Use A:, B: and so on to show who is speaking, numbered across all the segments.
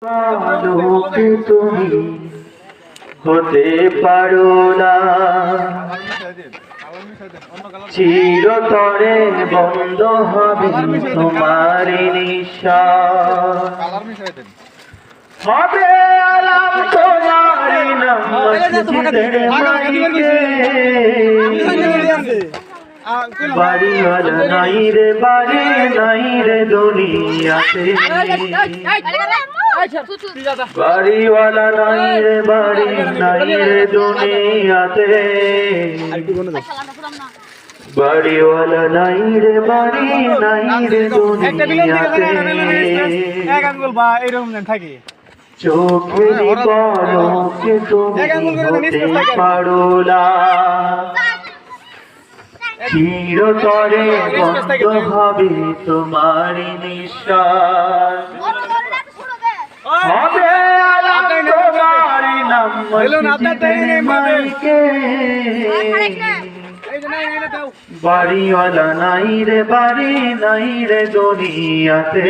A: লোকে তুমি হতে পারো না, চিরতরে বন্ধ হবে তোমার নিঃশ্বাস। হবে আলাম তোমার নাম মসজিদের মাইকে, বাড়িওয়ালা নাই রে বাড়ি নাই রে দুনিয়াতে, বাড়িওয়ালা নাই রে বাড়ি নাই রে দুনিয়াতে, বাড়িওয়ালা নাই রে বাড়ি নাই রে দুনিয়াতে। চোখের পলকে তুমি হতে পারো না, চিরতরে বন্ধ হবে তোমার নিঃশ্বাস। হবে আলাম তোমার নাম মসজিদের মাইকে, বাড়িওয়ালা নাই রে বাড়ি নাই রে দুনিয়াতে,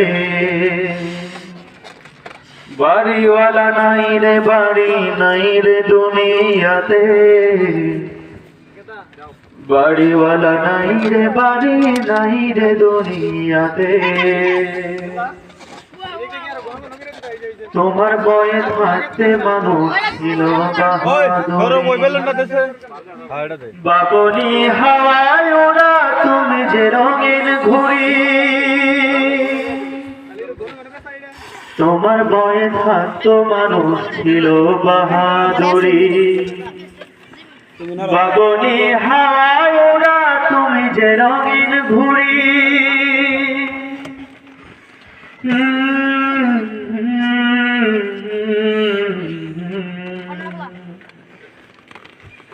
A: বাড়িওয়ালা নাই রে বাড়ি নাই রে দুনিয়াতে, বাড়িওয়ালা নাই রে বাড়ি নাই রে দুনিয়াতে। তোমার বয়ে থাকতে মানুষ ছিল বাবনি হাওয়ায় ওরা, তুমি যে রঙিন ঘুড়ি। তোমার বয়ে থাকতো মানুষ ছিল বাহাদুরি, বাবনি হাওয়ায় ওরা, তুমি যে রঙিন ঘুড়ি।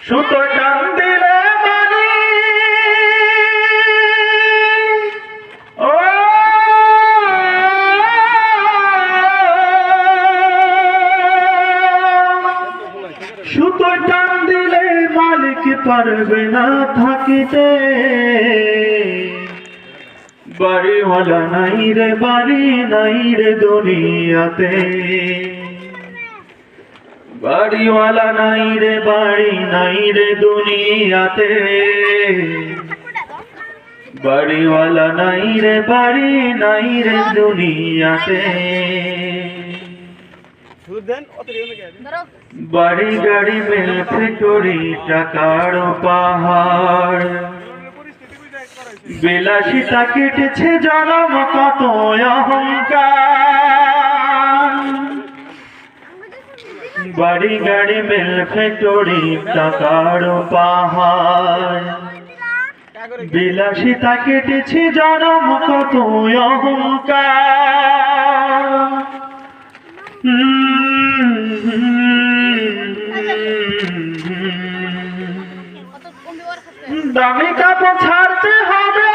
A: সুতো টান দিলে মানি ও, সুতো টান দিলে মালিক পারবে না থাকিতে, বাড়িওয়ালা নাই রে বাড়ি নাই রে দুনিয়াতে, বাড়িওয়ালা নাই রে বাড়ি নাই রে দুনিয়াতে, বাড়িওয়ালা নাই রে বাড়ি নাই রে দুনিয়াতে। বাড়ি গাড়ি মিল ফ্যাক্টরি টাকার পাহাড়, বিলাসিতা কেটেছে জনম কত অহংকার। বাড়ি গাড়ি মিল ফ্যাক্টরি টাকার পাহাড়, বিলাসিতা কেটেছে জনম কত অহংকার। দামি কাপড় ছাড়তে হবে,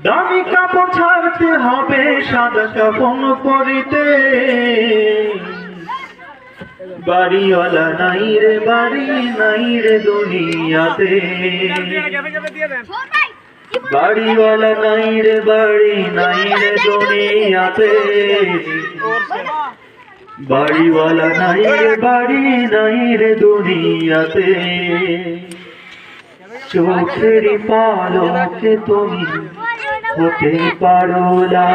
A: দামি কাপড় ছাড়তে হবে, সাদা কাপড় পরিতে, বাড়িওয়ালা নাই রে বাড়ি নাই রে দুনিয়াতে, বাড়িওয়ালা নাই রে বাড়ি নাই রে দুনিয়াতে, বাড়িওয়ালা নাই রে বাড়ি নাই রে দুনিয়াতে। চোখের পলকে তুমি হতে পারো না,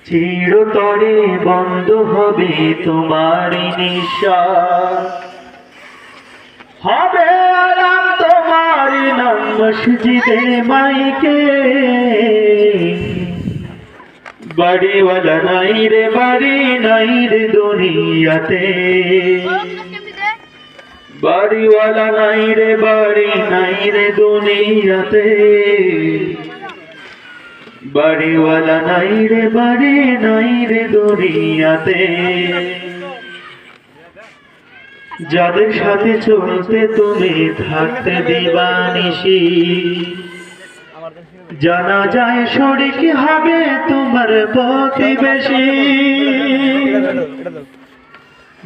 A: চিরতরে বন্ধ হবে তোমার নিঃশ্বাস। হবে আলাম তোমার নাম মসজিদের মাইকে, বাড়িওয়ালা নাই রে বাড়ি নাই রে দুনিয়াতে, বাড়িওয়ালা নাই রে বাড়ি নাই রে দুনিয়াতে, বাড়িওয়ালা নাই রে বাড়ি নাই রে দুনিয়াতে। যাদের সাথে চলতে তুমি থাকতে দিবানিশি, জানা যায় শরীক হবে তোমার প্রতিবেশী।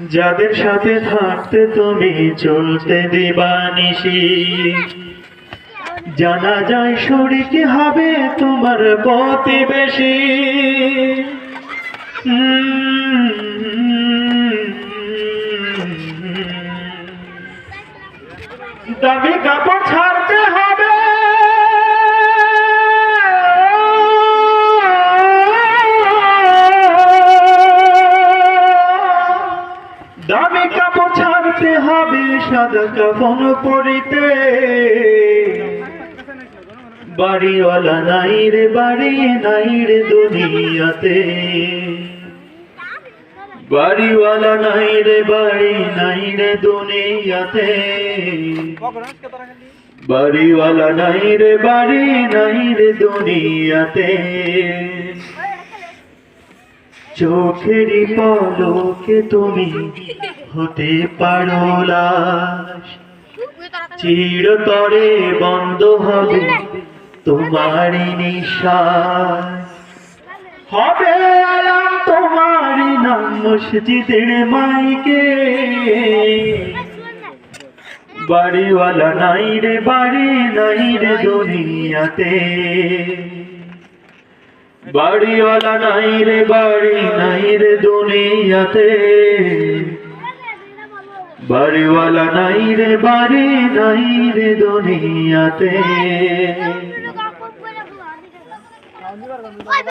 A: যাদের সাথে থাকতে তুমি চলতে দিবানিশি, জানা যায় শরীক হবে তোমার প্রতিবেশী। দামি কাপড় ছাড়তে হবে, দামি কাপড় ছাড়তে হবে, সাদা কাফন পরিতে। বাড়িওয়ালা নাই রে বাড়ি নাই রে দুনিয়াতে, বাড়িওয়ালা নাই রে বাড়ি নাই রে দুনিয়াতে, বাড়িওয়ালা নাই রে বাড়ি নাই রে দুনিয়াতে। চোখেরই পলকে তুমি হতে পারো লাশ, চিরতরে বন্ধ হবে তোমারই নিঃশ্বাস। হবে আলাম তোমারই নাম মসজিদের মাইকে, বাড়িওয়ালা নাই রে বাড়ি নাই রে দুনিয়াতে, বাড়িওয়ালা নাই রে বাড়ি নাই রে দুনিয়াতে, বাড়িওয়ালা নাই রে বাড়ি নাই রে দুনিয়াতে।